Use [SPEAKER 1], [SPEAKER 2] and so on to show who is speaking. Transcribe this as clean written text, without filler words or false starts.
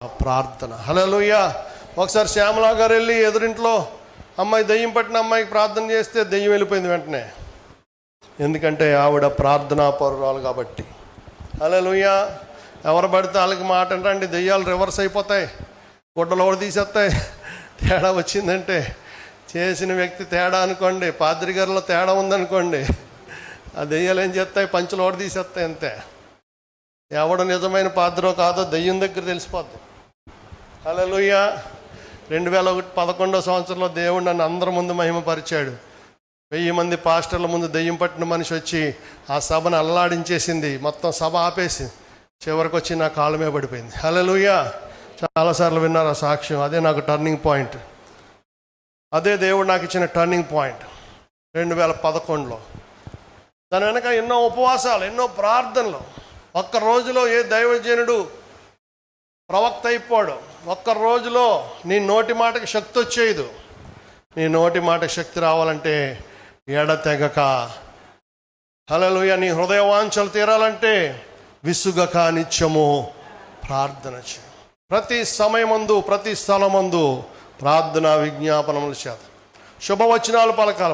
[SPEAKER 1] ప్రార్థన. హల్లెలూయా. ఒకసారి శ్యామలా గారు వెళ్ళి ఎదురింట్లో అమ్మాయి దెయ్యం పట్టిన అమ్మాయికి ప్రార్థన చేస్తే దెయ్యం వెళ్ళిపోయింది వెంటనే. ఎందుకంటే ఆవిడ ప్రార్థనా పరురాలు కాబట్టి. హల్లెలూయా. ఎవరు పడితే వాళ్ళకి మాట అంటండి, దెయ్యాలు రివర్స్ అయిపోతాయి, గుడ్డలు ఒకటి తీసేస్తాయి. తేడా వచ్చిందంటే చేసిన వ్యక్తి తేడా అనుకోండి, పాద్రి గారిలో తేడా ఉందనుకోండి, ఆ దెయ్యాలు ఏం చేస్తాయి, పంచులు ఒకటి తీసేస్తాయి అంతే. ఎవడు నిజమైన పాద్రో కాదో దెయ్యం దగ్గర తెలిసిపోద్ది. హల్లెలూయా. 2011 సంవత్సరంలో దేవుడు నన్ను అందరి ముందు మహిమపరిచాడు. 1000 మంది పాస్టర్ల ముందు దెయ్యం పట్టిన మనిషి వచ్చి ఆ సభను అల్లాడించేసింది. మొత్తం సభ ఆపేసి చివరికి వచ్చి నా కాళ్ళ మీద పడిపోయింది. హల్లెలూయా. చాలాసార్లు విన్నారు ఆ సాక్ష్యం. అదే నాకు టర్నింగ్ పాయింట్. అదే దేవుడు నాకు ఇచ్చిన టర్నింగ్ పాయింట్ 2011లో. దాని వెనక ఎన్నో ఉపవాసాలు, ఎన్నో ప్రార్థనలు. ఒక్క రోజులో ఏ దైవజనుడు ప్రవక్త అయిపోడు. ఒక్క రోజులో నీ నోటి మాటకి శక్తి వచ్చేయదు. నీ నోటి మాటకి శక్తి రావాలంటే ఎడతెగక, హల్లెలూయా, నీ హృదయ వాంఛలు తీరాలంటే విసుగక నిత్యము ప్రార్థన చేయి. ప్రతి సమయమందు, ప్రతి స్థలమందు ప్రార్థన విజ్ఞాపనముల చేత శుభవచనాలు పలకాలి.